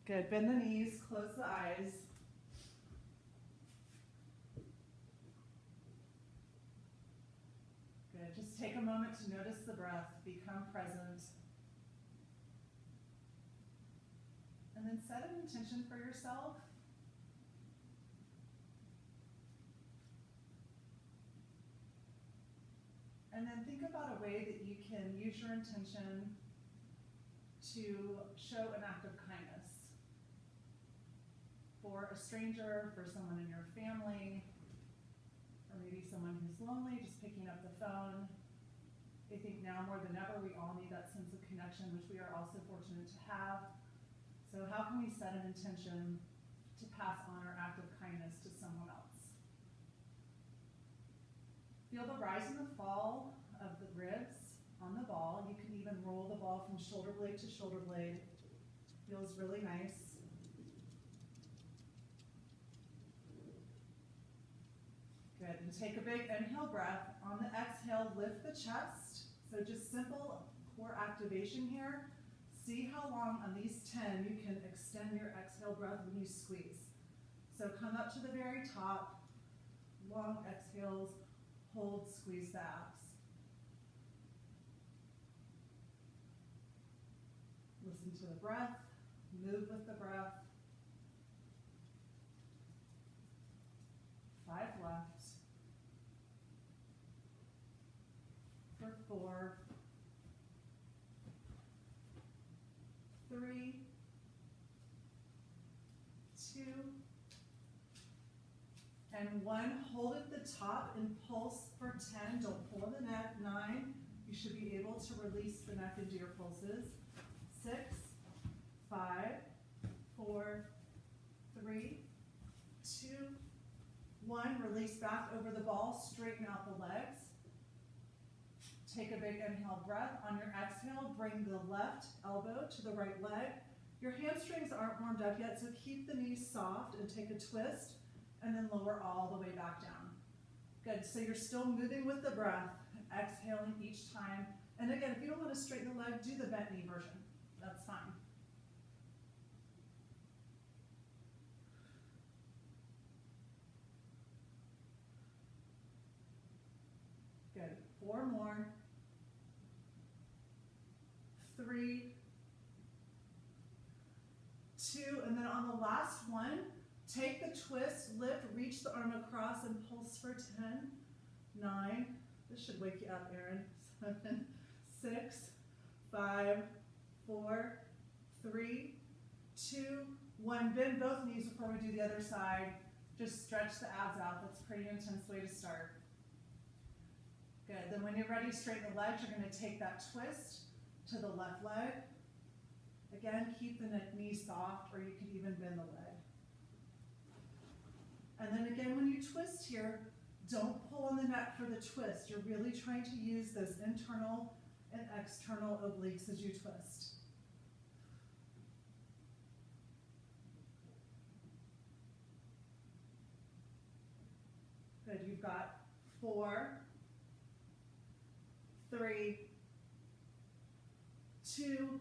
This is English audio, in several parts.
Good, bend the knees, close the eyes. Good, just take a moment to notice the breath, become present. And then set an intention for yourself. And then think about a way that you can use your intention to show an act of kindness for a stranger, for someone in your family, or maybe someone who's lonely, just picking up the phone. I think now more than ever, we all need that sense of connection, which we are also fortunate to have. So how can we set an intention to pass on our act of kindness to someone else? Feel the rise and the fall of the ribs on the ball. You can even roll the ball from shoulder blade to shoulder blade. Feels really nice. Good, and take a big inhale breath. On the exhale, lift the chest. So just simple core activation here. See how long on these 10 you can extend your exhale breath when you squeeze. So come up to the very top, long exhales, hold, squeeze the abs. Listen to the breath, move with the breath. 5 left. For 4, 3, 2, and 1. Hold at the top and pulse for 10. Don't pull the neck. 9. You should be able to release the neck into your pulses. 6, 5, 4, 3, 2, 1. Release back over the ball. Straighten out the legs. Take a big inhale breath. On your exhale, bring the left elbow to the right leg. Your hamstrings aren't warmed up yet, so keep the knees soft and take a twist, and then lower all the way back down. Good, so you're still moving with the breath, exhaling each time. And again, if you don't want to straighten the leg, do the bent knee version. That's fine. Good, 4 more. 3, 2, and then on the last one, take the twist, lift, reach the arm across, and pulse for 10, 9, this should wake you up, Erin, 7, 6, 5, 4, 3, 2, 1. Bend both knees before we do the other side. Just stretch the abs out. That's a pretty intense way to start. Good, then when you're ready, straighten the legs. You're going to take that twist to the left leg. Again, keep the knee soft, or you could even bend the leg. And then again, when you twist here, don't pull on the neck for the twist. You're really trying to use those internal and external obliques as you twist. Good, you've got 4, 3, 2,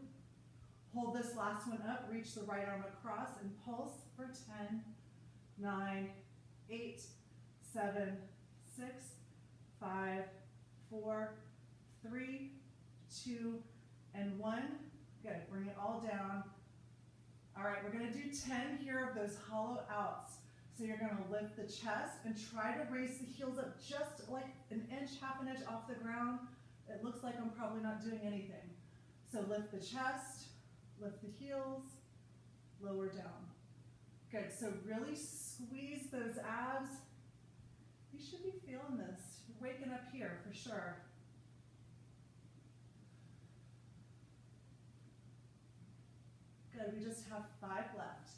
hold this last one up, reach the right arm across and pulse for 10, 9, 8, 7, 6, 5, 4, 3, 2, and 1. Good, bring it all down. All right, we're gonna do 10 here of those hollow outs. So you're gonna lift the chest and try to raise the heels up just like an inch, half an inch off the ground. It looks like I'm probably not doing anything. So lift the chest, lift the heels, lower down. Good, so really squeeze those abs. You should be feeling this. You're waking up here for sure. Good, we just have 5 left.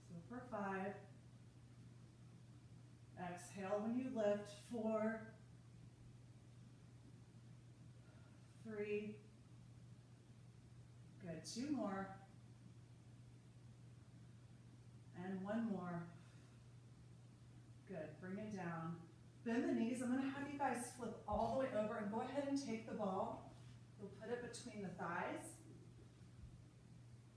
So for 5, exhale when you lift. 4, 3, good, 2 more, and 1 more. Good, bring it down. Bend the knees. I'm going to have you guys flip all the way over and go ahead and take the ball. You'll put it between the thighs.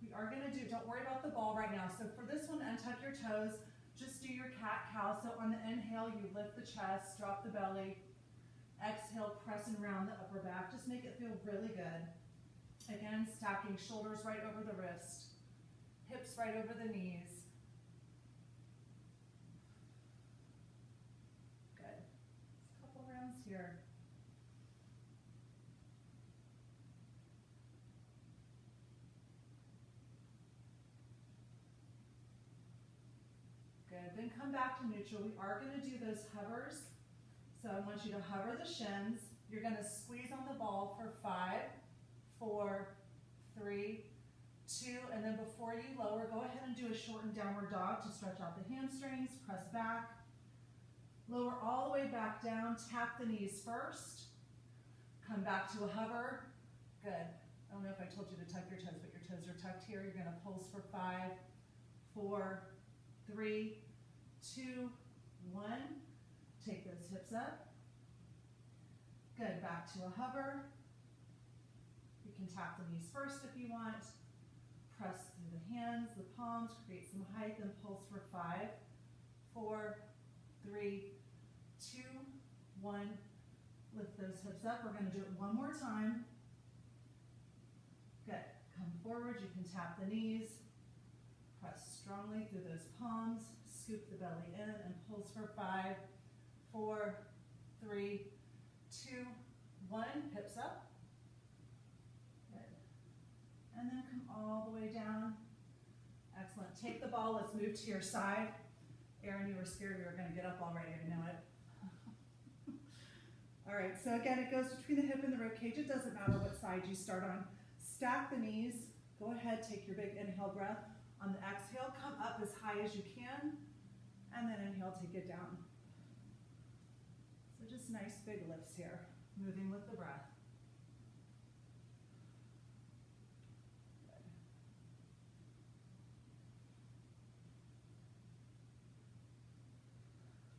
We are gonna do, don't worry about the ball right now. So for this one, untuck your toes, just do your cat-cow. So on the inhale, you lift the chest, drop the belly. Exhale, pressing around the upper back. Just make it feel really good. Again, stacking shoulders right over the wrist, hips right over the knees. Good. Just a couple rounds here. Good. Then come back to neutral. We are going to do those hovers. So I want you to hover the shins. You're going to squeeze on the ball for 5, 4, 3, 2, and then before you lower, go ahead and do a shortened downward dog to stretch out the hamstrings, press back, lower all the way back down, tap the knees first, come back to a hover, good. I don't know if I told you to tuck your toes, but your toes are tucked here. You're going to pulse for 5, 4, 3, 2, 1. Take those hips up. Good, back to a hover. You can tap the knees first if you want. Press through the hands, the palms, create some height, then pulse for 5, 4, 3, 2, 1. Lift those hips up. We're going to do it one more time. Good. Come forward. You can tap the knees. Press strongly through those palms. Scoop the belly in and pulse for 5, 4, 3, 2, 1. Hips up. Good. And then come all the way down. Excellent. Take the ball. Let's move to your side. Erin, you were scared we were going to get up already. I know it. All right. So again, it goes between the hip and the rib cage. It doesn't matter what side you start on. Stack the knees. Go ahead. Take your big inhale breath. On the exhale, come up as high as you can. And then inhale, take it down. So just nice big lifts here, moving with the breath. Good.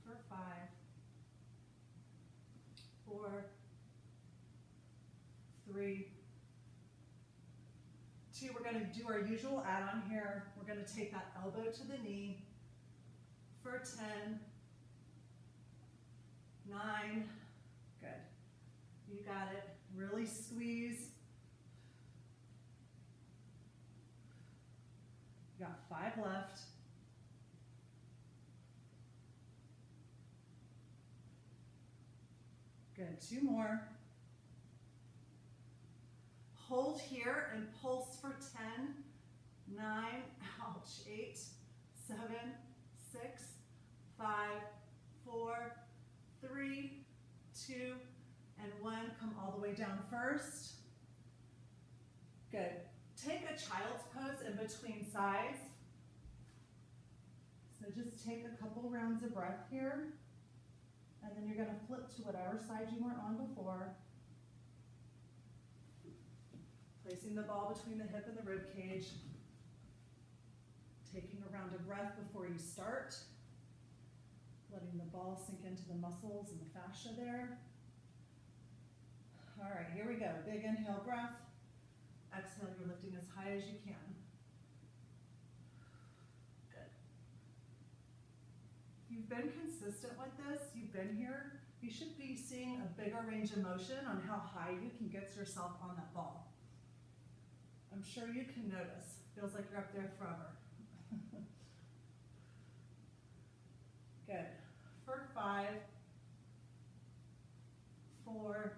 For 5, 4, 3, 2. We're going to do our usual add-on here. We're going to take that elbow to the knee for 10, 9, good. You got it. Really squeeze. You got 5 left. Good. 2 more. Hold here and pulse for 10, 9, ouch, 8, 7, 6, 5, 4, 3, 2, and 1. Come all the way down first. Good. Take a child's pose in between sides. So just take a couple rounds of breath here. And then you're going to flip to whatever side you weren't on before. Placing the ball between the hip and the rib cage. Taking a round of breath before you start. Letting the ball sink into the muscles and the fascia there. All right, here we go. Big inhale breath. Exhale, you're lifting as high as you can. Good. If you've been consistent with this, you've been here, you should be seeing a bigger range of motion on how high you can get yourself on that ball. I'm sure you can notice. Feels like you're up there forever. Good. For 5, 4,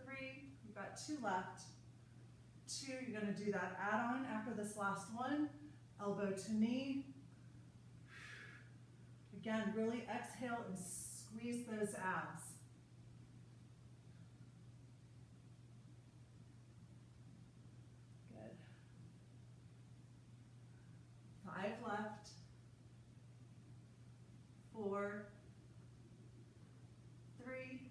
3, you've got 2 left. 2, you're going to do that add-on after this last one. Elbow to knee. Again, really exhale and squeeze those abs. Good. 5 left. 4, 3,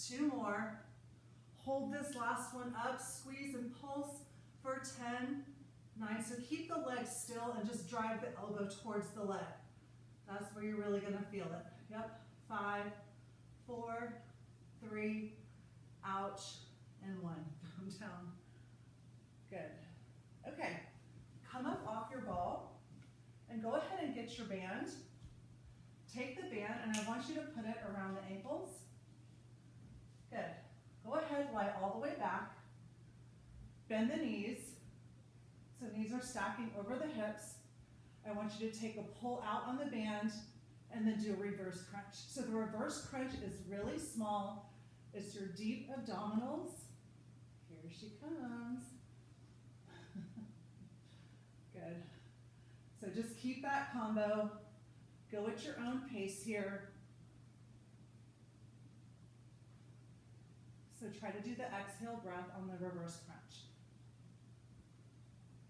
2 more. Hold this last one up, squeeze and pulse for 10, 9. So keep the leg still and just drive the elbow towards the leg. That's where you're really going to feel it. Yep. 5, 4, 3, ouch, and 1. them down. Good. Okay, come up off your ball and go ahead and get your band. Take the band and I want you to put it around the ankles. Good. Go ahead, lie all the way back. Bend the knees. So knees are stacking over the hips. I want you to take a pull out on the band and then do a reverse crunch. So the reverse crunch is really small. It's your deep abdominals. Here she comes. Good. So just keep that combo. Go at your own pace here. So try to do the exhale breath on the reverse crunch.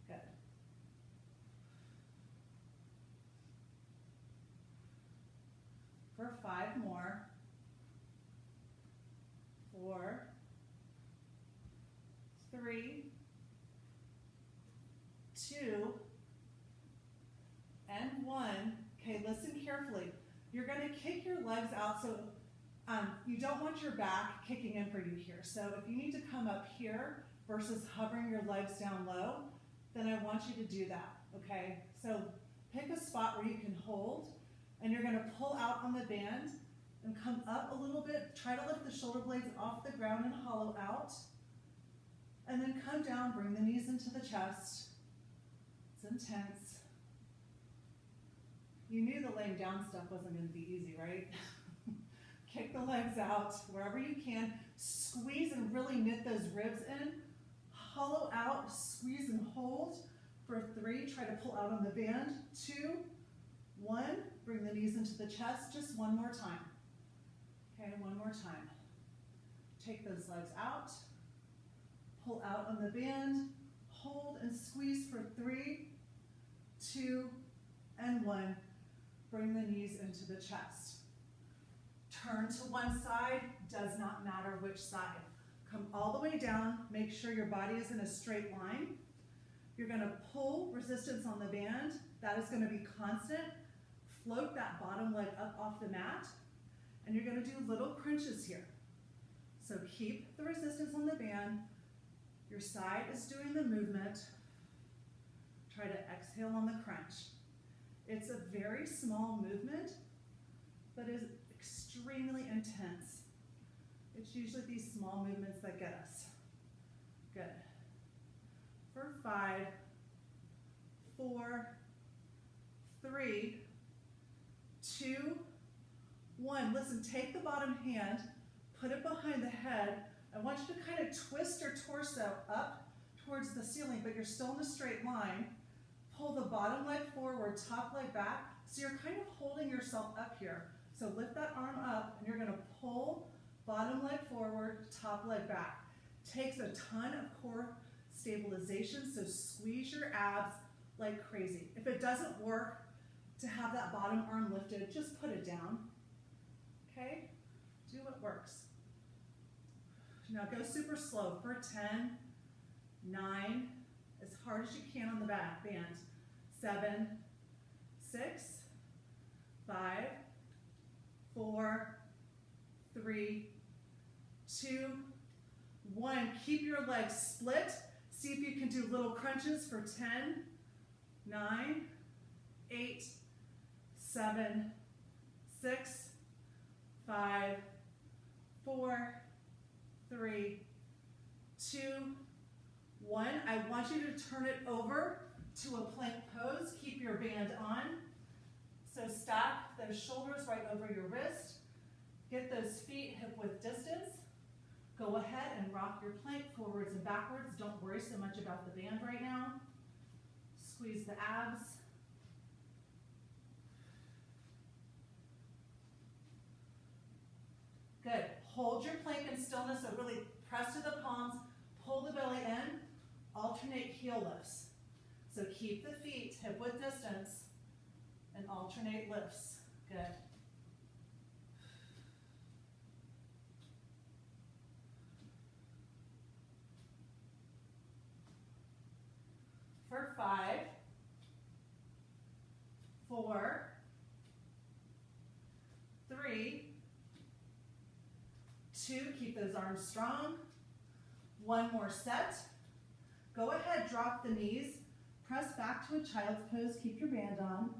Good. For 5 more. 4, 3, 2, and 1. Okay, listen carefully. You're going to kick your legs out, so you don't want your back kicking in for you here. So if you need to come up here versus hovering your legs down low, then I want you to do that, okay? So pick a spot where you can hold, and you're going to pull out on the band and come up a little bit. Try to lift the shoulder blades off the ground and hollow out. And then come down, bring the knees into the chest. It's intense. You knew the laying down stuff wasn't going to be easy, right? Kick the legs out wherever you can. Squeeze and really knit those ribs in. Hollow out, squeeze and hold. For 3, try to pull out on the band. 2, 1, bring the knees into the chest. Just one more time. Okay, one more time. Take those legs out. Pull out on the band. Hold and squeeze for 3, 2, and 1. Bring the knees into the chest. Turn to one side, does not matter which side. Come all the way down, make sure your body is in a straight line. You're going to pull resistance on the band. That is going to be constant. Float that bottom leg up off the mat. And you're going to do little crunches here. So keep the resistance on the band. Your side is doing the movement. Try to exhale on the crunch. It's a very small movement, but is extremely intense. It's usually these small movements that get us. Good. For 5, 4, 3, 2, 1. Listen, take the bottom hand, put it behind the head. I want you to kind of twist your torso up towards the ceiling, but you're still in a straight line. Pull the bottom leg forward, top leg back. So you're kind of holding yourself up here. So lift that arm up, and you're going to pull bottom leg forward, top leg back. Takes a ton of core stabilization, so squeeze your abs like crazy. If it doesn't work to have that bottom arm lifted, just put it down. Okay? Do what works. Now go super slow for 10, 9, as hard as you can on the back band. 7, 6, 5, 4, 3, 2, 1. Keep your legs split. See if you can do little crunches for 10, 9, 8, 7, 6, 5, 4, 3, 2, 1. I want you to turn it over to a plank pose. Keep your band on. So stack those shoulders right over your wrist. Get those feet hip width distance. Go ahead and rock your plank forwards and backwards. Don't worry so much about the band right now. Squeeze the abs. Good. Hold your plank in stillness, so really press to the palms, pull the belly in, alternate heel lifts. So keep the feet hip width distance and alternate lifts. Good. For 5, 4, 3, 2, keep those arms strong. One more set. Go ahead, drop the knees, press back to a child's pose, keep your band on.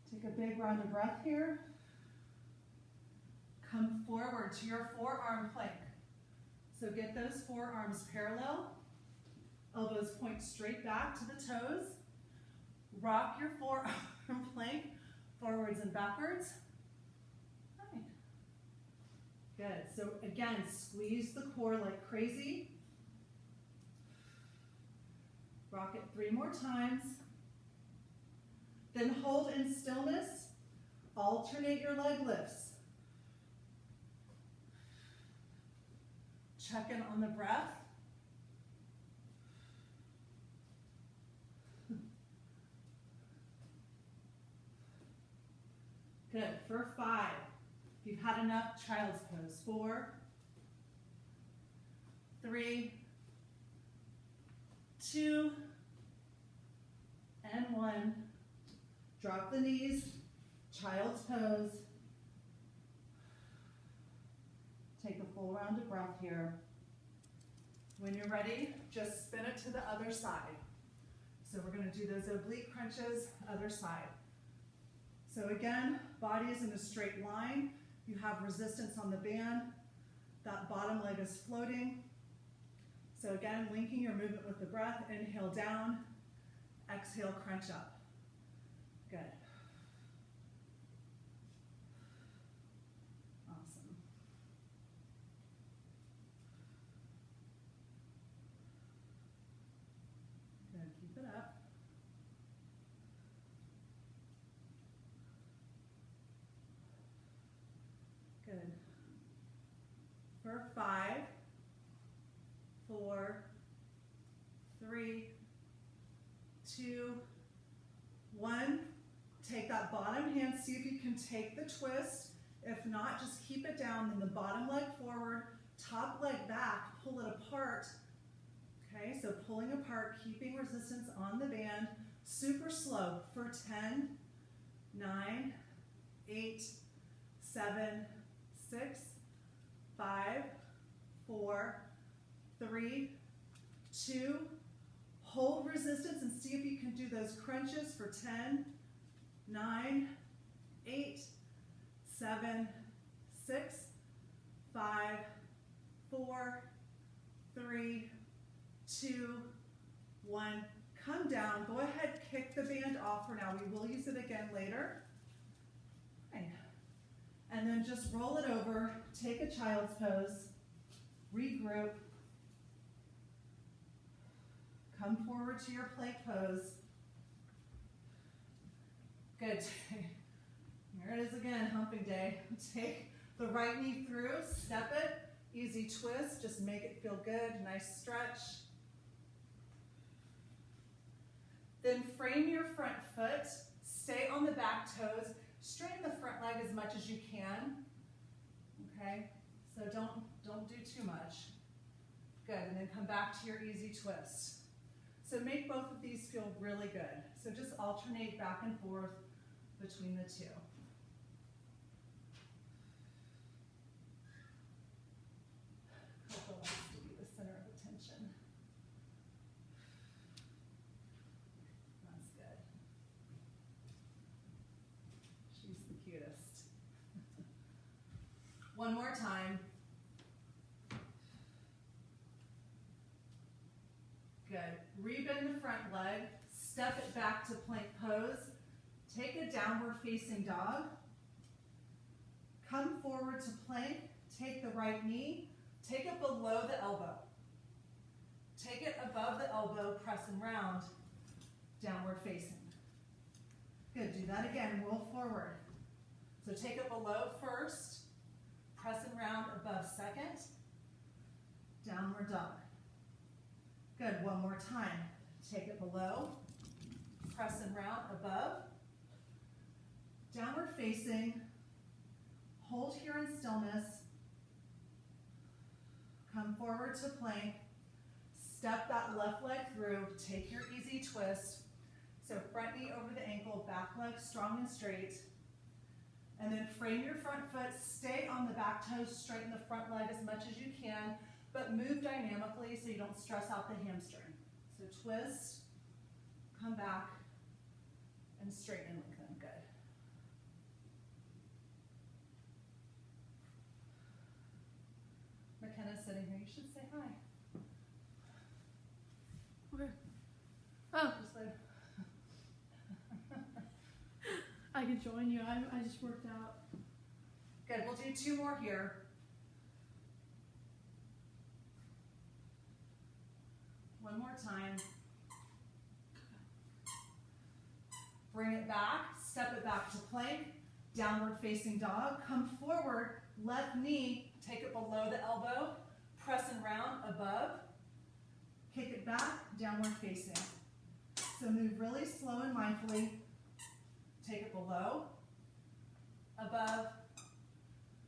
Take a big round of breath here. Come forward to your forearm plank. So get those forearms parallel. Elbows point straight back to the toes. Rock your forearm plank forwards and backwards. Right. Good. So again, squeeze the core like crazy. Rock it 3 more times. Then hold in stillness. Alternate your leg lifts. Check in on the breath. Good. For 5. If you've had enough, child's pose. 4, 3, 2, and 1. Drop the knees, child's pose. Take a full round of breath here. When you're ready, just spin it to the other side. So we're going to do those oblique crunches, other side. So again, body is in a straight line. You have resistance on the band. That bottom leg is floating. So again, linking your movement with the breath. Inhale down, exhale, crunch up. Good. Awesome. Good, keep it up. Good. For 5, 4, 3, 2, 1. Take that bottom hand, see if you can take the twist. If not, just keep it down, then the bottom leg forward, top leg back, pull it apart. Okay, so pulling apart, keeping resistance on the band, super slow for 10, 9, 8, 7, 6, 5, 4, 3, 2, hold resistance and see if you can do those crunches for 10, 9, 8, 7, 6, 5, 4, 3, 2, 1. Come down. Go ahead, kick the band off for now. We will use it again later. Okay. And then just roll it over. Take a child's pose. Regroup. Come forward to your plank pose. Good. Here it is again, humping day. Take the right knee through, step it, easy twist, just make it feel good, nice stretch. Then frame your front foot, stay on the back toes, straighten the front leg as much as you can. Okay, so don't do too much. Good, and then come back to your easy twist. So make both of these feel really good. So just alternate back and forth between the two. Coco wants to be the center of attention. That's good. She's the cutest. One more time. Good. Rebend the front leg, step it back to plank pose, take a downward facing dog, come forward to plank, take the right knee, take it below the elbow. Take it above the elbow, press and round, downward facing. Good, do that again, roll forward. So take it below first, press and round above second, downward dog. Good, one more time. Take it below, press and round above, downward facing, hold here in stillness, come forward to plank, step that left leg through, take your easy twist, so front knee over the ankle, back leg strong and straight, And then frame your front foot, stay on the back toes, straighten the front leg as much as you can, but move dynamically so you don't stress out the hamstring. So twist, come back, and straighten and lengthen. Good. McKenna's sitting here. You should say hi. Where? Oh. Just like I can join you. I just worked out. Good. We'll do 2 more here. One more time. Bring it back. Step it back to plank. Downward facing dog. Come forward. Left knee. Take it below the elbow. Press and round above. Kick it back. Downward facing. So move really slow and mindfully. Take it below, above,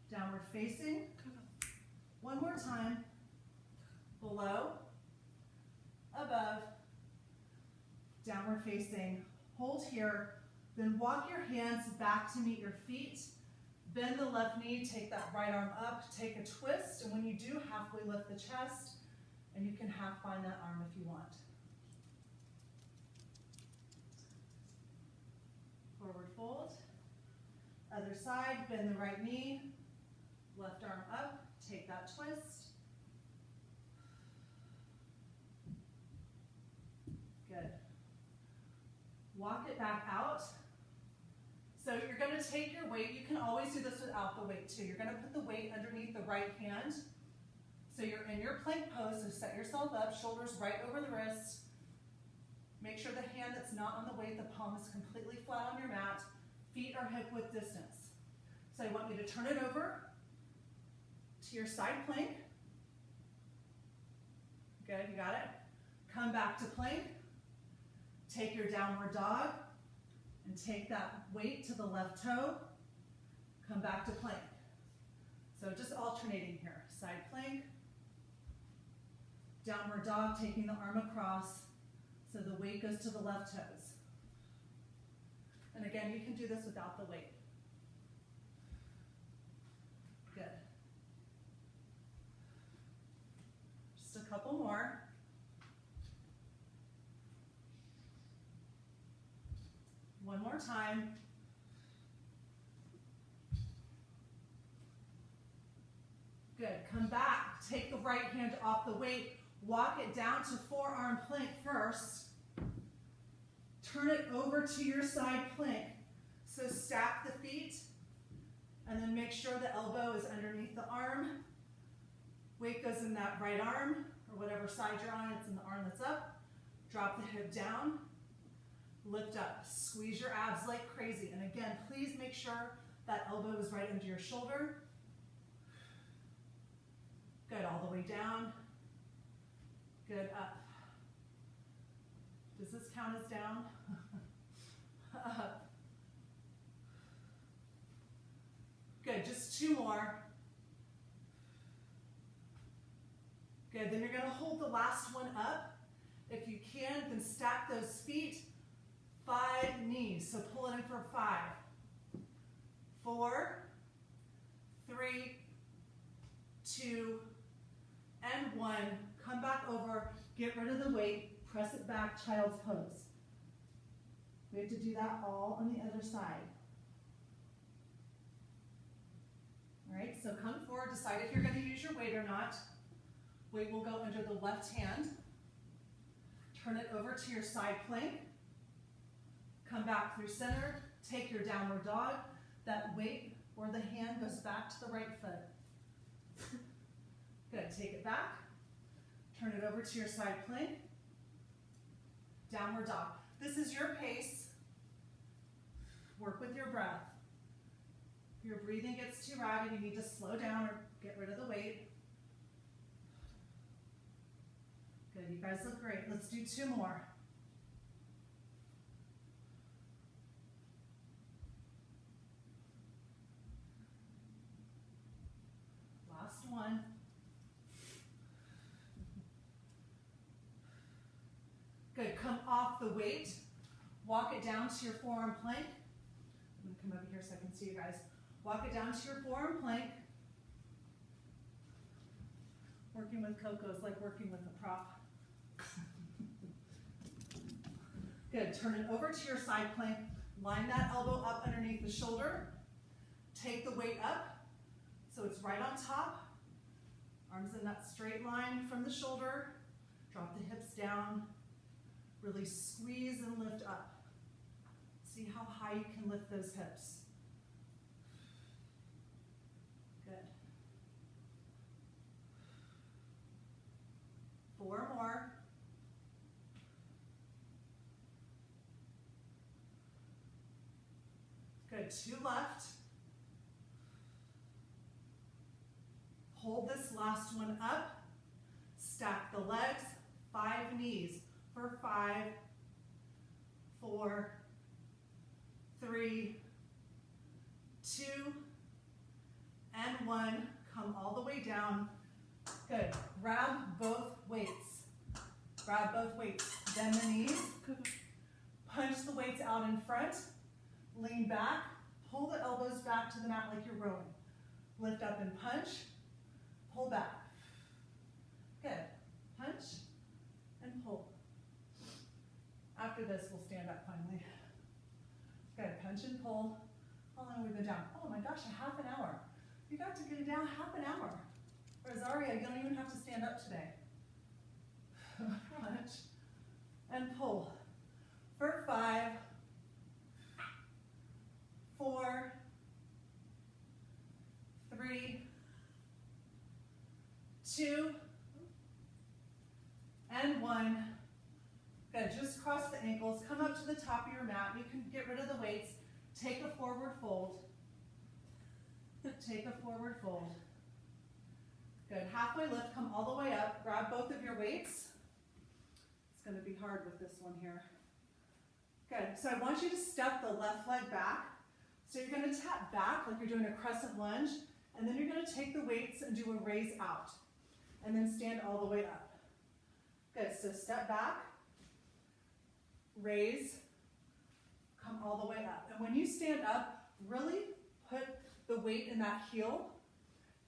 downward facing. One more time. Below, above, downward facing. Hold here. Then walk your hands back to meet your feet. Bend the left knee. Take that right arm up. Take a twist. And when you do, halfway lift the chest. And you can half bind that arm if you want. Forward fold. Other side, bend the right knee. Left arm up, take that twist. Good. Walk it back out. So you're going to take your weight. You can always do this without the weight too. You're going to put the weight underneath the right hand. So you're in your plank pose, so set yourself up, shoulders right over the wrists. Make sure the hand that's not on the weight, the palm is completely flat on your mat. Feet are hip width distance. So I want you to turn it over to your side plank. Good, you got it? Come back to plank. Take your downward dog and take that weight to the left toe. Come back to plank. So just alternating here. Side plank. Downward dog, taking the arm across. So the weight goes to the left toes. And again, you can do this without the weight. Good. Just a couple more. One more time. Good. Come back. Take the right hand off the weight. Walk it down to forearm plank first. Turn it over to your side plank. So stack the feet and then make sure the elbow is underneath the arm. Weight goes in that right arm or whatever side you're on, it's in the arm that's up. Drop the hip down, lift up. Squeeze your abs like crazy. And again, please make sure that elbow is right under your shoulder. Good, all the way down. Good, up. Does this count as down? Up. Good, just 2 more. Good, then you're going to hold the last one up. If you can, then stack those feet. 5 knees, so pull it in for 5, 4, 3, 2, and 1. Come back over, get rid of the weight, press it back, child's pose. We have to do that all on the other side. All right, so come forward, decide if you're going to use your weight or not. Weight will go under the left hand. Turn it over to your side plank. Come back through center, take your downward dog. That weight or the hand goes back to the right foot. Good, take it back. Turn it over to your side plank. Downward dog. This is your pace. Work with your breath. If your breathing gets too rapid, you need to slow down or get rid of the weight. Good, you guys look great. Let's do 2 more. Last one. Good, come off the weight. Walk it down to your forearm plank. I'm going to come over here so I can see you guys. Walk it down to your forearm plank. Working with Coco is like working with a prop. Good, turn it over to your side plank. Line that elbow up underneath the shoulder. Take the weight up so it's right on top. Arms in that straight line from the shoulder. Drop the hips down. Really squeeze and lift up. See how high you can lift those hips. Good. 4 more. Good, 2 left. Hold this last one up. Stack the legs, 5 knees for 5, 4, 3, 2, and 1. Come all the way down. Good. Grab both weights. Grab both weights. Bend the knees. Punch the weights out in front. Lean back. Pull the elbows back to the mat like you're rowing. Lift up and punch. Pull back. Good. Punch and pull. After this, we'll stand up finally. Good. Punch and pull. How long have we been down? Oh my gosh, a half an hour. You got to get it down half an hour. Rosaria, you don't even have to stand up today. Punch and pull. For 5, 4, 3, 2, and 1. Good, just cross the ankles, come up to the top of your mat. You can get rid of the weights. Take a forward fold. Take a forward fold. Good, halfway lift, come all the way up. Grab both of your weights. It's gonna be hard with this one here. Good, so I want you to step the left leg back. So you're gonna tap back like you're doing a crescent lunge, and then you're gonna take the weights and do a raise out, and then stand all the way up. Good, so step back, raise, come all the way up. And when you stand up, really put the weight in that heel.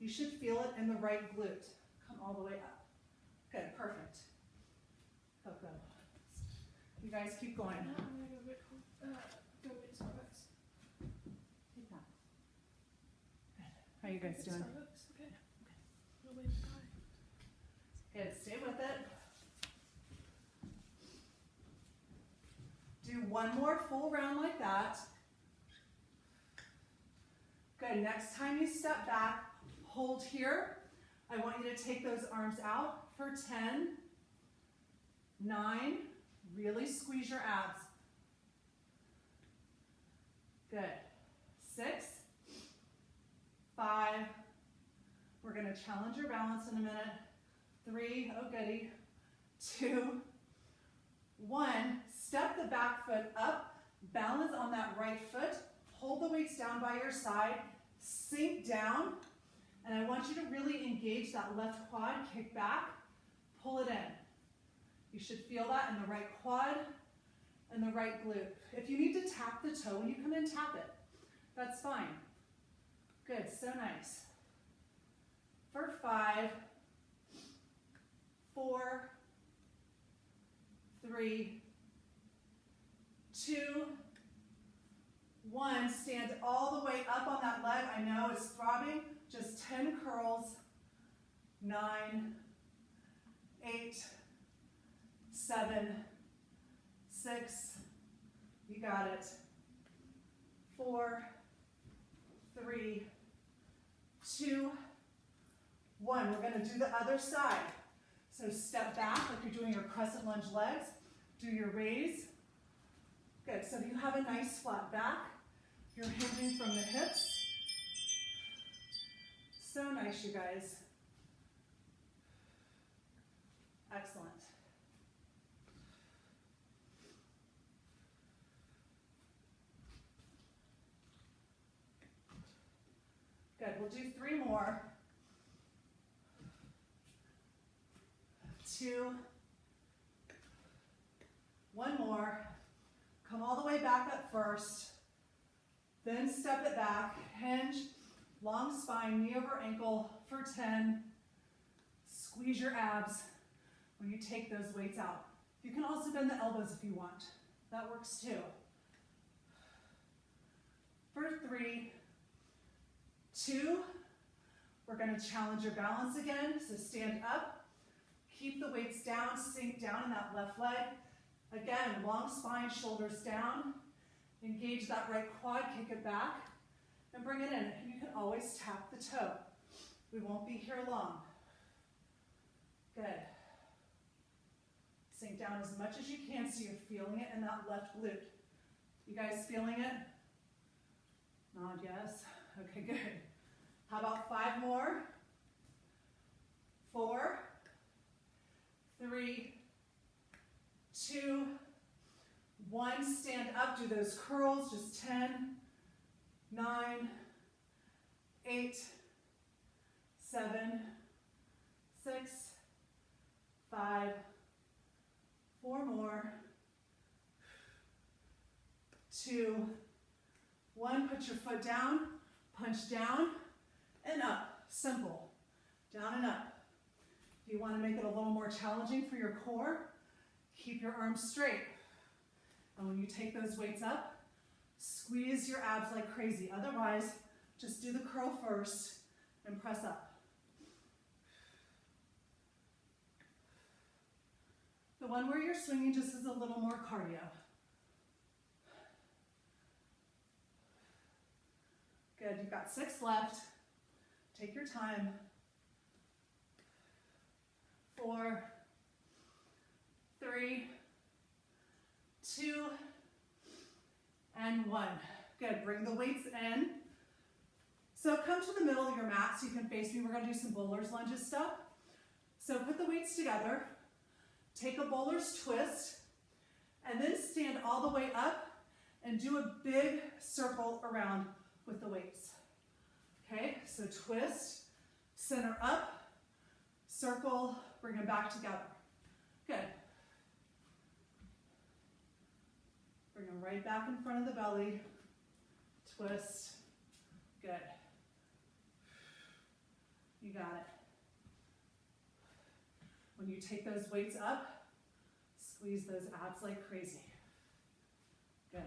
You should feel it in the right glute. Come all the way up. Good, perfect. Coco. You guys keep going. I'm gonna go get Starbucks. Take that. Good. How you guys doing? Starbucks, okay. No way to die. Good, stay with it. Do one more full round like that. Good, next time you step back, hold here. I want you to take those arms out for 10, 9, really squeeze your abs. Good, 6, 5, we're gonna challenge your balance in a minute. 3, oh goody, 2, 1, step the back foot up, balance on that right foot, hold the weights down by your side, sink down, and I want you to really engage that left quad, kick back, pull it in. You should feel that in the right quad and the right glute. If you need to tap the toe when you come in, tap it. That's fine. Good, so nice. For 5, 4, 3, 2, 1. Stand all the way up on that leg. I know it's throbbing. Just 10 curls. 9, 8, 7, 6. You got it. 4, 3, 2, 1. We're going to do the other side. So step back like you're doing your crescent lunge legs. Do your raise. Good, so you have a nice flat back. You're hinging from the hips. So nice, you guys. Excellent. Good, we'll do 3 more. 2, 1 more. Come all the way back up first. Then step it back, hinge, long spine, knee over ankle for 10. Squeeze your abs when you take those weights out. You can also bend the elbows if you want. That works too. For 3, 2, we're gonna challenge your balance again. So stand up, keep the weights down, sink down in that left leg. Again, long spine, shoulders down. Engage that right quad, kick it back, and bring it in. And you can always tap the toe. We won't be here long. Good. Sink down as much as you can so you're feeling it in that left glute. You guys feeling it? Nod yes. Okay, good. How about 5 more? 4, 3, 2, 1. Stand up, do those curls, just 10, 9, 8, 7, 6, 5, 4 more, 2, 1. Put your foot down, punch down and up. Simple. Down and up. If you want to make it a little more challenging for your core, keep your arms straight. And when you take those weights up, squeeze your abs like crazy. Otherwise, just do the curl first and press up. The one where you're swinging just is a little more cardio. Good, you've got 6 left. Take your time. 4, 3, 2, and 1. Good, bring the weights in. So come to the middle of your mat so you can face me. We're gonna do some bowler's lunges stuff. So put the weights together, take a bowler's twist, and then stand all the way up and do a big circle around with the weights. Okay, so twist, center up, circle, bring them back together. Good. Bring them right back in front of the belly. Twist. Good. You got it. When you take those weights up, squeeze those abs like crazy. Good.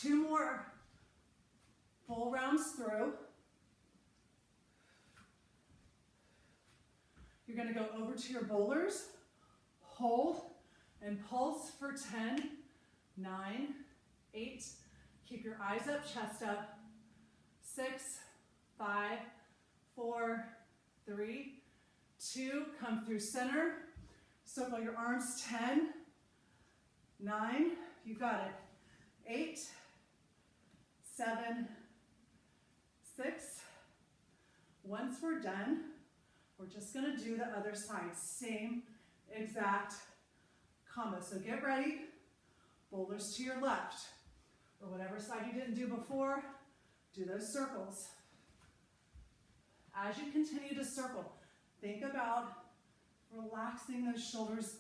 Two more full rounds through. You're going to go over to your bowlers, hold, and pulse for 10, 9, 8. Keep your eyes up, chest up. 6, 5, 4, 3, 2. Come through center. Circle your arms. 10, 9. You got it. 8, 7, 6. Once we're done, we're just going to do the other side. Same exact combo. So get ready. Boulders to your left. Or whatever side you didn't do before, do those circles. As you continue to circle, think about relaxing those shoulders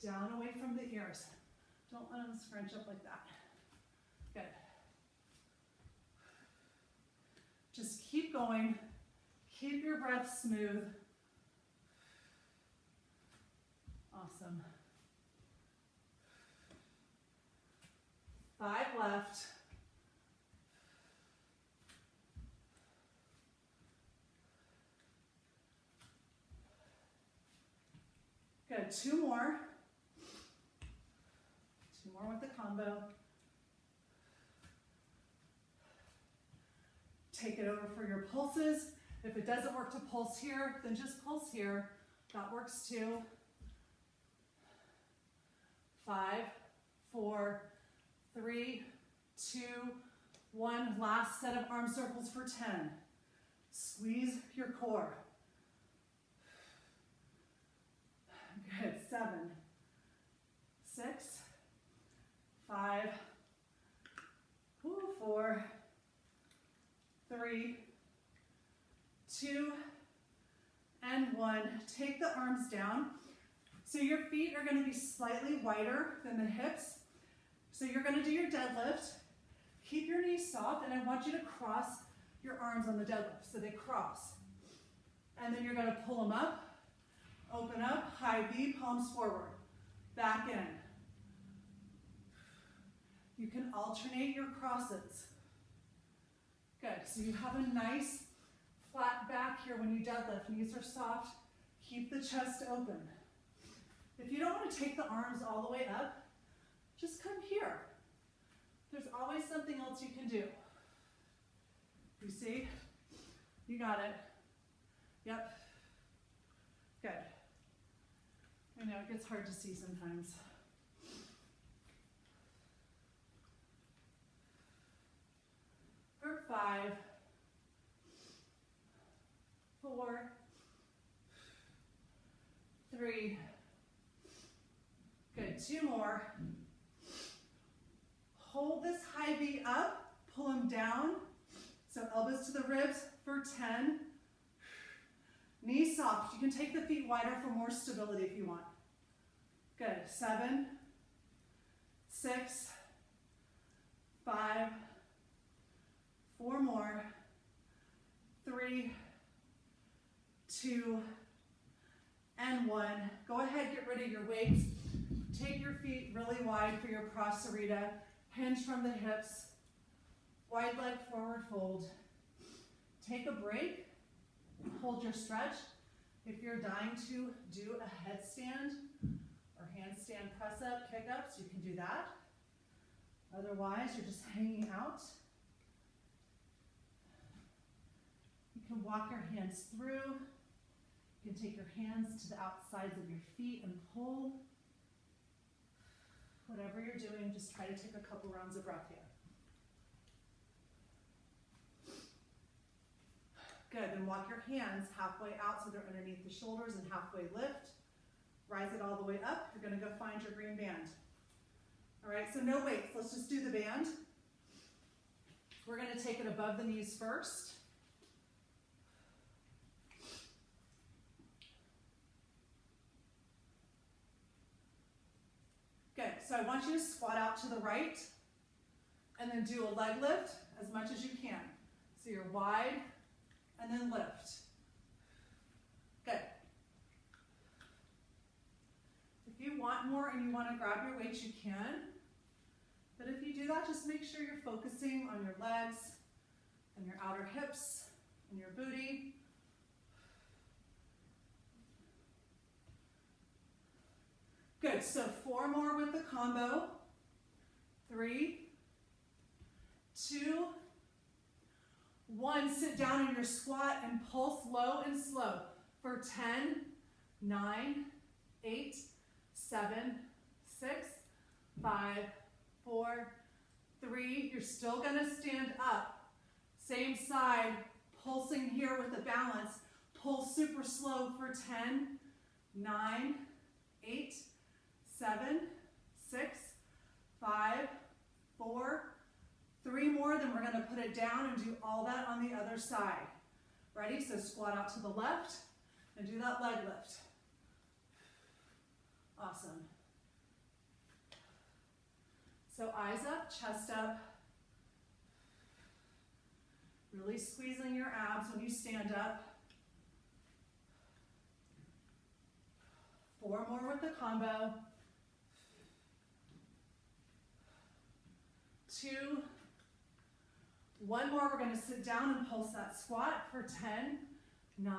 down away from the ears. Don't let them scrunch up like that. Good. Just keep going. Keep your breath smooth. Awesome. 5 left. Good, 2 more. 2 more with the combo. Take it over for your pulses. If it doesn't work to pulse here, then just pulse here. That works too. 5, 4, 3, 2, 1. Last set of arm circles for 10. Squeeze your core. Good. 7, 6, 5, 4, 3, 2, and 1. Take the arms down. So your feet are gonna be slightly wider than the hips. So you're gonna do your deadlift. Keep your knees soft, and I want you to cross your arms on the deadlift, so they cross. And then you're gonna pull them up, open up, high V, palms forward, back in. You can alternate your crosses. Good, so you have a nice flat back here when you deadlift. Knees are soft, keep the chest open. If you don't want to take the arms all the way up, just come here. There's always something else you can do. You see? You got it. Yep. Good. I know, it gets hard to see sometimes. For 5, 4, 3, good, 2 more. Hold this high V up, pull them down. So elbows to the ribs for 10. Knees soft. You can take the feet wider for more stability if you want. Good, 7, 6, 5, 4 more, 3, 2, and 1. Go ahead, get rid of your weights. Take your feet really wide for your prasarita. Hinge from the hips. Wide leg forward fold. Take a break. Hold your stretch. If you're dying to do a headstand or handstand press up, kick ups, you can do that. Otherwise, you're just hanging out. You can walk your hands through. You can take your hands to the outsides of your feet and pull. Whatever you're doing, just try to take a couple rounds of breath here. Good, then walk your hands halfway out so they're underneath the shoulders and halfway lift. Rise it all the way up. You're gonna go find your green band. All right, so no weights, let's just do the band. We're gonna take it above the knees first. Good, so I want you to squat out to the right and then do a leg lift as much as you can. So you're wide and then lift. Good. If you want more and you want to grab your weights, you can. But if you do that, just make sure you're focusing on your legs and your outer hips and your booty. Good, so 4 more with the combo. 3, 2, 1. Sit down in your squat and pulse low and slow for 10, 9, 8, 7, 6, 5, 4, 3. You're still gonna stand up. Same side, pulsing here with the balance. Pull super slow for 10, 9, 8, 7, 6, 5, 4, 3 more, then we're gonna put it down and do all that on the other side. Ready? So squat out to the left and do that leg lift. Awesome. So eyes up, chest up. Really squeezing your abs when you stand up. 4 more with the combo. 2, 1 more, we're going to sit down and pulse that squat for 10, 9,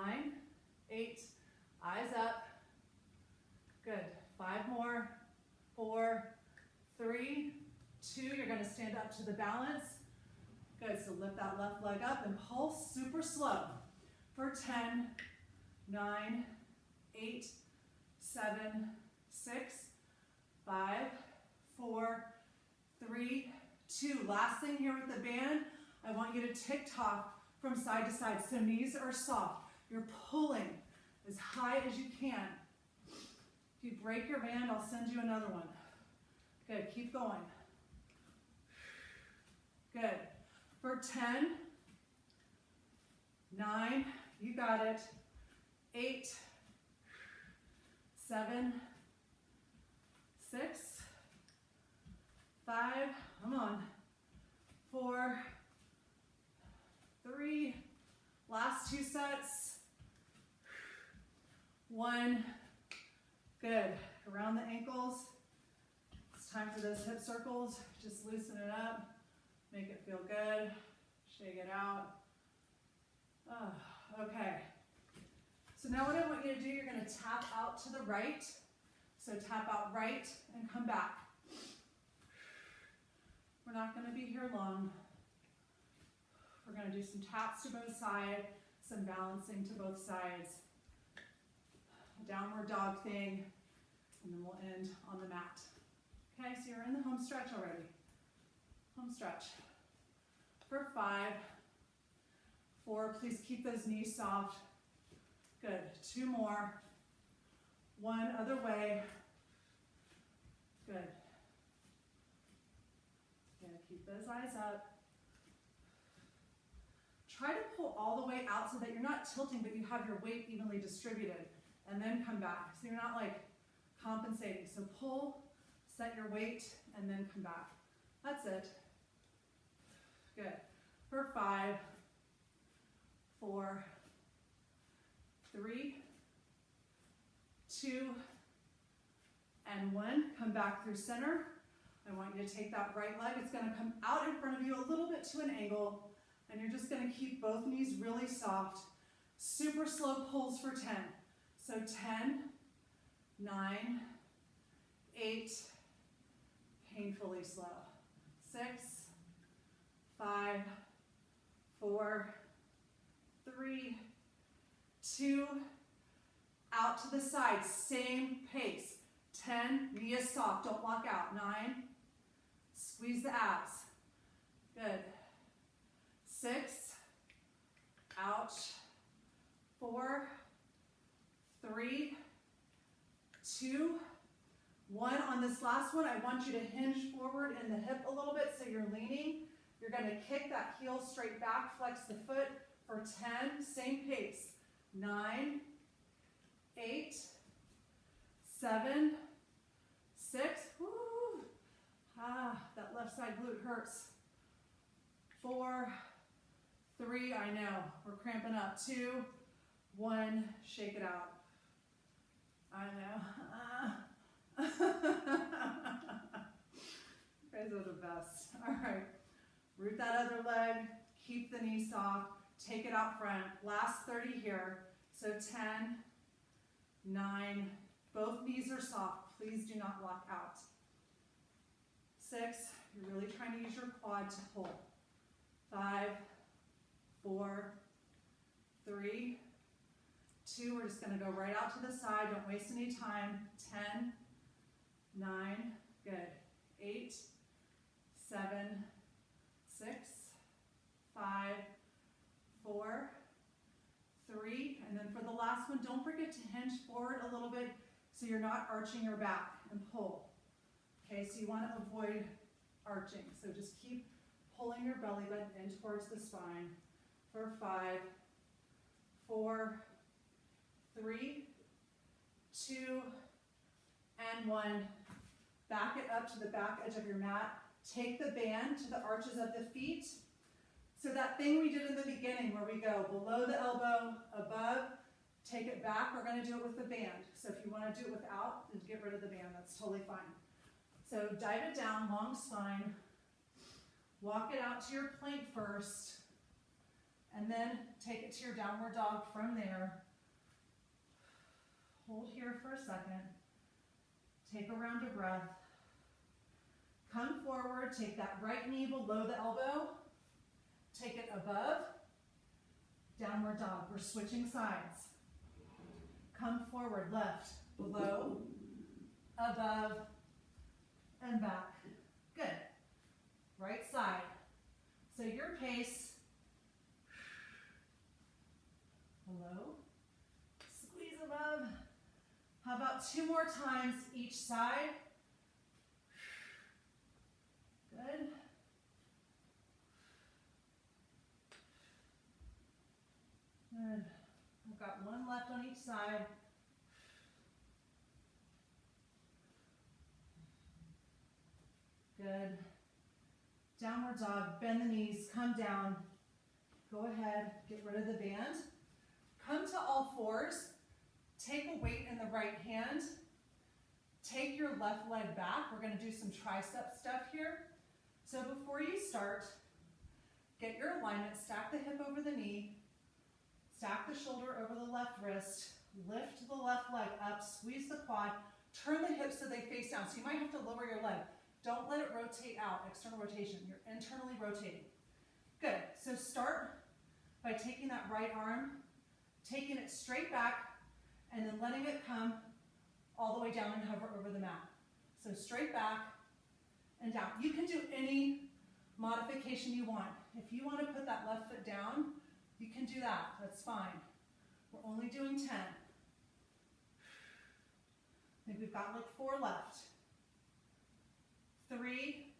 8, eyes up. Good, 5 more, 4, 3, 2, you're going to stand up to the balance. Good, so lift that left leg up and pulse super slow for 10, 9, 8, 7, 6, 5, 4, 3, 2. Last thing here with the band, I want you to tick-tock from side to side. So knees are soft. You're pulling as high as you can. If you break your band, I'll send you another one. Good, keep going. Good. For 10, 9, you got it. 8, 7, 6, 5, come on, 4, 3, last 2 sets, 1, good. Around the ankles, it's time for those hip circles. Just loosen it up, make it feel good, shake it out. Oh, okay. So now what I want you to do, you're going to tap out to the right. So tap out right and come back. We're not going to be here long. We're going to do some taps to both sides, some balancing to both sides. A downward dog thing, and then we'll end on the mat. Okay, so you're in the home stretch already. Home stretch. For 5, 4, please keep those knees soft. Good, 2 more. 1 other way. Good. Good, keep those eyes up. Try to pull all the way out so that you're not tilting, but you have your weight evenly distributed. And then come back. So you're not like compensating. So pull, set your weight, and then come back. That's it. Good. For 5, 4, 3, 2, and 1. Come back through center. I want you to take that right leg. It's going to come out in front of you a little bit to an angle, and you're just going to keep both knees really soft. Super slow pulls for 10. So 10, 9, 8, painfully slow. 6, 5, 4, 3, 2, out to the side, same pace. 10, knee is soft, don't lock out. 9, squeeze the abs. Good. 6, ouch. 4, 3, 2, 1. On this last one, I want you to hinge forward in the hip a little bit so you're leaning. You're going to kick that heel straight back, flex the foot for 10, same pace. 9, 8, 7, 6, woo, that left side glute hurts. 4, 3, I know, we're cramping up. 2, 1, shake it out. I know. You guys are the best. All right, root that other leg, keep the knee soft, take it out front. Last 30 here. So 10, 9, both knees are soft. Please do not lock out. 6, you're really trying to use your quad to pull. 5, 4, 3, 2, we're just going to go right out to the side. Don't waste any time. 10, 9, good. 8, 7, 6, 5, 4, 3, and then for the last one, don't forget to hinge forward a little bit so you're not arching your back, and pull. Okay, so you want to avoid arching. So just keep pulling your belly button in towards the spine. For 5, 4, 3, 2, and 1. Back it up to the back edge of your mat. Take the band to the arches of the feet. So that thing we did in the beginning where we go below the elbow, above, take it back. We're going to do it with the band. So if you want to do it without, then get rid of the band. That's totally fine. So dive it down, long spine. Walk it out to your plank first. And then take it to your downward dog from there. Hold here for a second. Take a round of breath. Come forward. Take that right knee below the elbow. Take it above. Downward dog. We're switching sides. Come forward. Left. Below. Above. And back. Good. Right side. So your pace. Below. Squeeze above. How about 2 more times each side? Good. Good. I've got 1 left on each side. Good. Downward dog, bend the knees, come down. Go ahead, get rid of the band. Come to all fours. Take a weight in the right hand. Take your left leg back. We're going to do some tricep stuff here. So before you start, get your alignment, stack the hip over the knee, stack the shoulder over the left wrist, lift the left leg up, squeeze the quad, turn the hips so they face down. So you might have to lower your leg. Don't let it rotate out, external rotation. You're internally rotating. Good. So start by taking that right arm, taking it straight back, and then letting it come all the way down and hover over the mat. So straight back and down. You can do any modification you want. If you want to put that left foot down, you can do that. That's fine. We're only doing 10. I think we've got like 4 left. 3,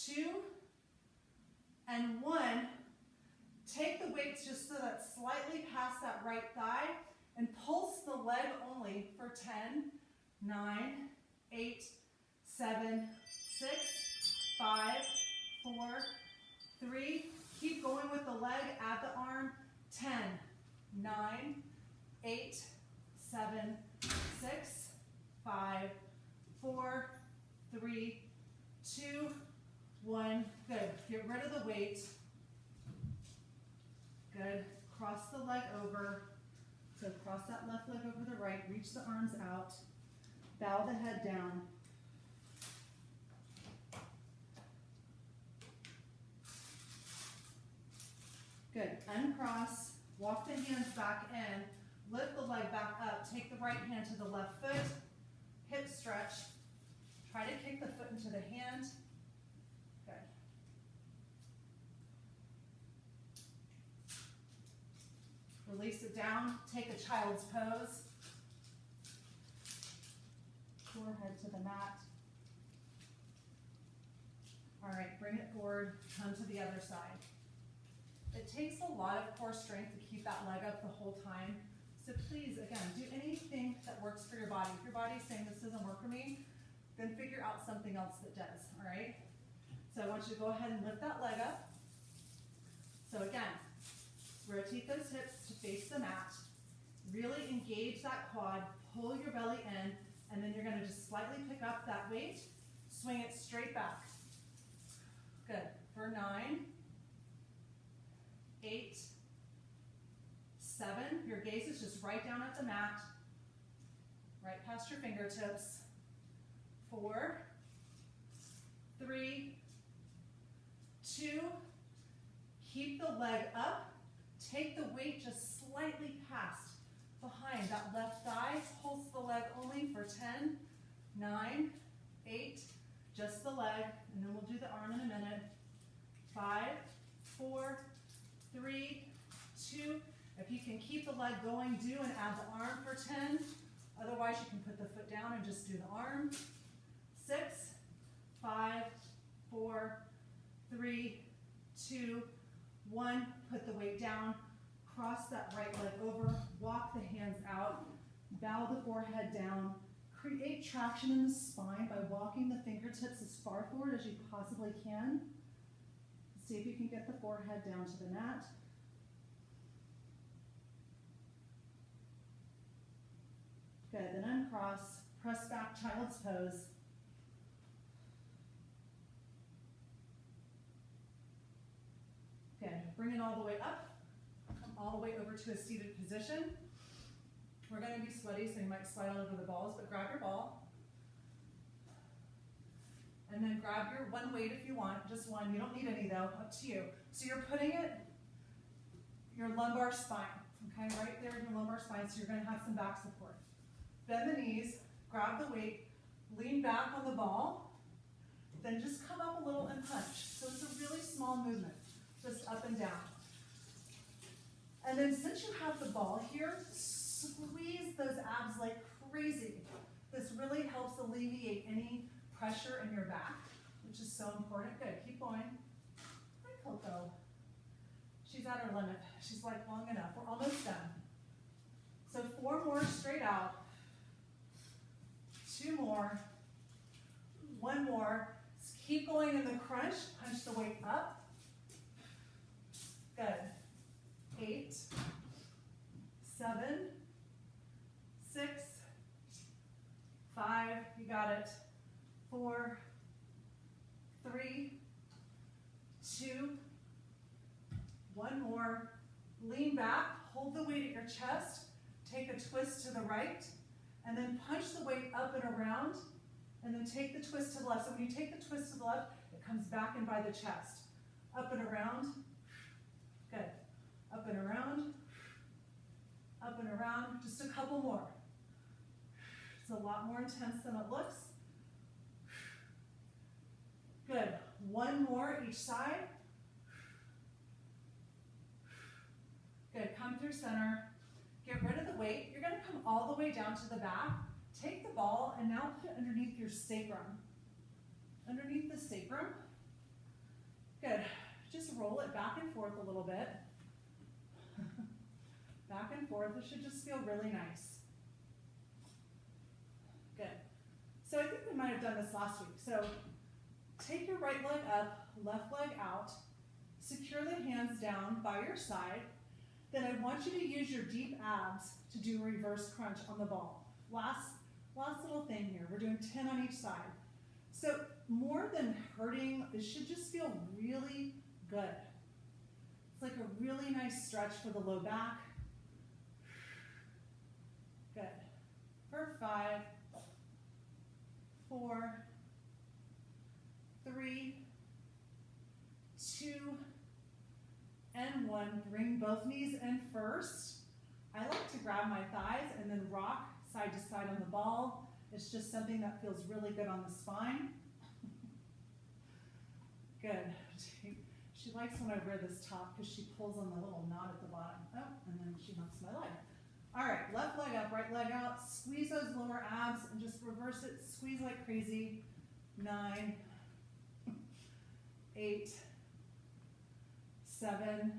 2, and 1. Take the weights just so that's slightly past that right thigh and pulse the leg only for 10, 9, 8, 7, 6, 5, 4, 3. Keep going with the leg, add the arm. 10, 9, 8, 7, 6, 5, 4, 3, 2, 1. Good. Get rid of the weight. Good. Cross the leg over. So cross that left leg over the right. Reach the arms out. Bow the head down. Good. Uncross. Walk the hands back in. Lift the leg back up. Take the right hand to the left foot. Hip stretch. Try to kick the foot into the hand. Good. Release it down. Take a child's pose. Forehead to the mat. All right, bring it forward. Come to the other side. It takes a lot of core strength to keep that leg up the whole time. So please, again, do anything that works for your body. If your body's saying this doesn't work for me, then figure out something else that does, all right? So I want you to go ahead and lift that leg up. So again, rotate those hips to face the mat. Really engage that quad, pull your belly in, and then you're gonna just slightly pick up that weight, swing it straight back. Good, for 9, 8, 7, your gaze is just right down at the mat, right past your fingertips. 4, 3, 2, keep the leg up, take the weight just slightly past behind that left thigh, pulse the leg only for 10, 9, 8, just the leg, and then we'll do the arm in a minute. 5, 4, 3, 2, if you can keep the leg going, do and add the arm for 10, otherwise you can put the foot down and just do the arm. 6, 5, 4, 3, 2, 1. Put the weight down. Cross that right leg over. Walk the hands out. Bow the forehead down. Create traction in the spine by walking the fingertips as far forward as you possibly can. See if you can get the forehead down to the mat. Good. Then uncross. Press back, child's pose. Good. Bring it all the way up. Come all the way over to a seated position. We're going to be sweaty, so you might slide all over the balls, but grab your ball. And then grab your one weight if you want, just one. You don't need any though, up to you. So you're putting it, your lumbar spine, okay, right there in your lumbar spine, so you're going to have some back support. Bend the knees, grab the weight, lean back on the ball, then just come up a little and punch. So it's a really small movement, just up and down. And then since you have the ball here, squeeze those abs like crazy. This really helps alleviate any pressure in your back, which is so important. Good, keep going. Hi, Coco. She's at her limit. She's like, long enough. We're almost done. So 4 more straight out. 2 more. One more. Keep going in the crunch. Punch the weight up. Good. 8, 7, 6, 5, you got it. 4, 3, 2, one more. Lean back, hold the weight at your chest, take a twist to the right, and then punch the weight up and around, and then take the twist to the left. So when you take the twist to the left, it comes back in by the chest. Up and around. Good. Up and around. Up and around. Just a couple more. It's a lot more intense than it looks. Good. One more each side. Good. Come through center. Get rid of the weight. You're going to come all the way down to the back. Take the ball and now put it underneath your sacrum. Underneath the sacrum. Good. Just roll it back and forth a little bit. Back and forth. It should just feel really nice. Good. So I think we might have done this last week. So take your right leg up, left leg out. Secure the hands down by your side. Then I want you to use your deep abs to do a reverse crunch on the ball. Last little thing here. We're doing 10 on each side. So more than hurting, it should just feel really good. It's like a really nice stretch for the low back. Good. For 5, 4, 3, 2, and 1. Bring both knees in first. I like to grab my thighs and then rock side to side on the ball. It's just something that feels really good on the spine. Good. She likes when I wear this top because she pulls on the little knot at the bottom. Oh, and then she hucks my leg. All right, left leg up, right leg out. Squeeze those lower abs and just reverse it. Squeeze like crazy. 9, 8, 7,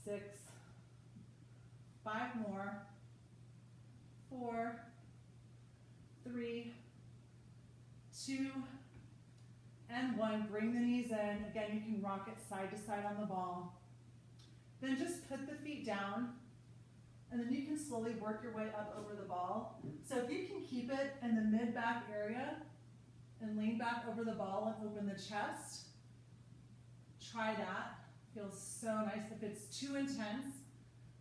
6, 5 more. 4, 3, 2, and 1. Bring the knees in. Again, you can rock it side to side on the ball. Then just put the feet down, and then you can slowly work your way up over the ball. So if you can keep it in the mid-back area and lean back over the ball and open the chest, try that. Feels so nice. If it's too intense,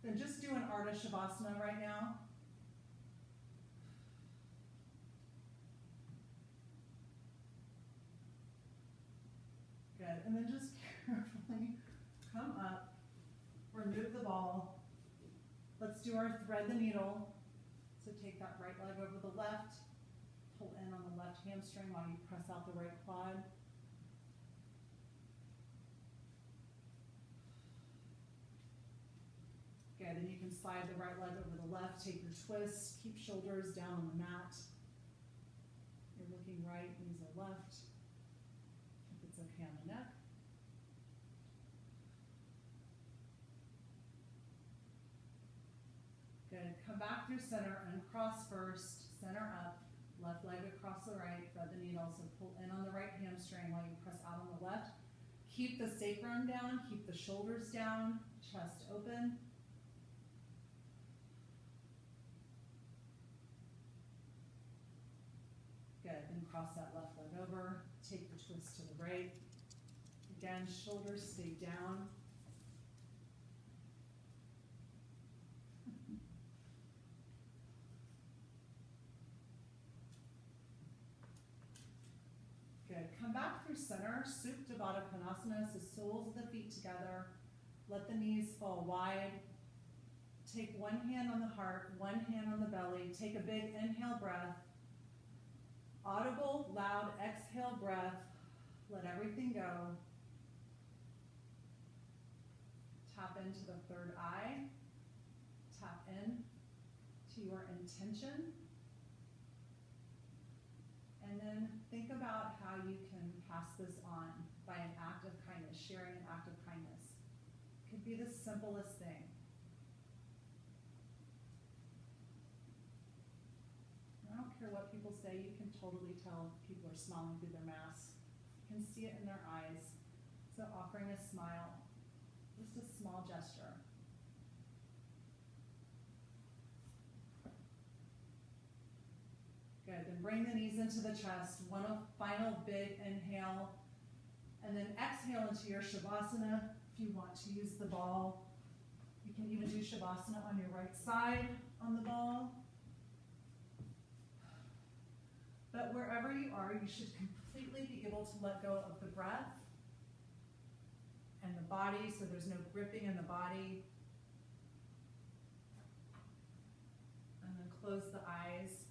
then just do an Ardha Shavasana right now. Good. And then just carefully come up, remove the ball. Let's do our thread the needle. So take that right leg over the left, pull in on the left hamstring while you press out the right quad. Good, and you can slide the right leg over the left, take your twist, keep shoulders down on the mat. You're looking right, knees are left. If it's okay on the neck. Good, come back through center, uncross first, center up, left leg across the right, thread the needle, so pull in on the right hamstring while you press out on the left. Keep the sacrum down, keep the shoulders down, chest open. Good, then cross that left leg over, take the twist to the right. Again, shoulders stay down. Good, come back through center, Supta Baddha Konasana, so soles of the feet together. Let the knees fall wide. Take one hand on the heart, one hand on the belly. Take a big inhale breath. Audible, loud exhale breath. Let everything go. Tap into the third eye. Tap in to your intention. And then think about how you can pass this on by an act of kindness, sharing an act of kindness. It could be the simplest thing. I don't care care what people say, you can totally tell if people are smiling through their masks. You can see it in their eyes. So offering a smile, just a small gesture. Good, then bring the knees into the chest. One final big inhale, and then exhale into your Shavasana. If you want to use the ball, you can even do Shavasana on your right side on the ball. But wherever you are, you should completely be able to let go of the breath and the body, so there's no gripping in the body. And then close the eyes.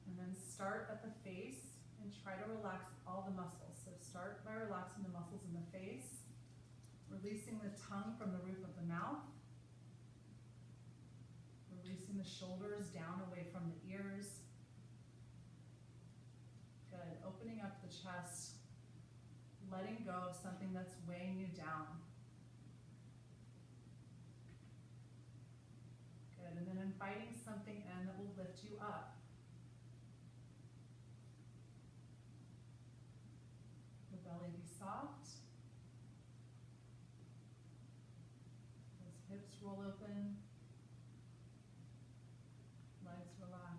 And then start at the face and try to relax all the muscles. So start by relaxing the muscles in the face, releasing the tongue from the roof of the mouth, releasing the shoulders down away from the ears. Good, opening up the chest, letting go of something that's weighing you down. Good, and then inviting something in that will lift you up. The belly be soft. Those hips roll open. Legs relax.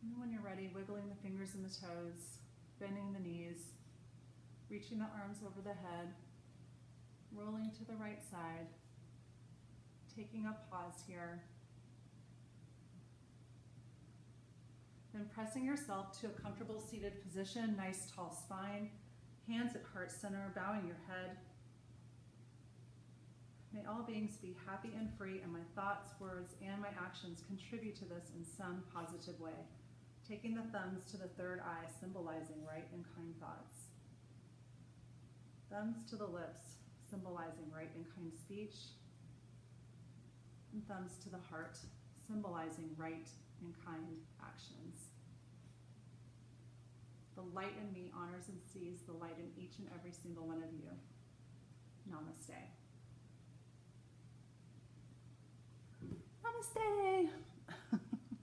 And then when you're ready, wiggling the fingers and the toes, bending the knees, reaching the arms over the head, rolling to the right side, taking a pause here. Then pressing yourself to a comfortable seated position, nice tall spine, hands at heart center, bowing your head. May all beings be happy and free, and my thoughts, words, and my actions contribute to this in some positive way. Taking the thumbs to the third eye, symbolizing right and kind thoughts. Thumbs to the lips, symbolizing right and kind speech. And thumbs to the heart, symbolizing right and kind actions. The light in me honors and sees the light in each and every single one of you. Namaste. Namaste.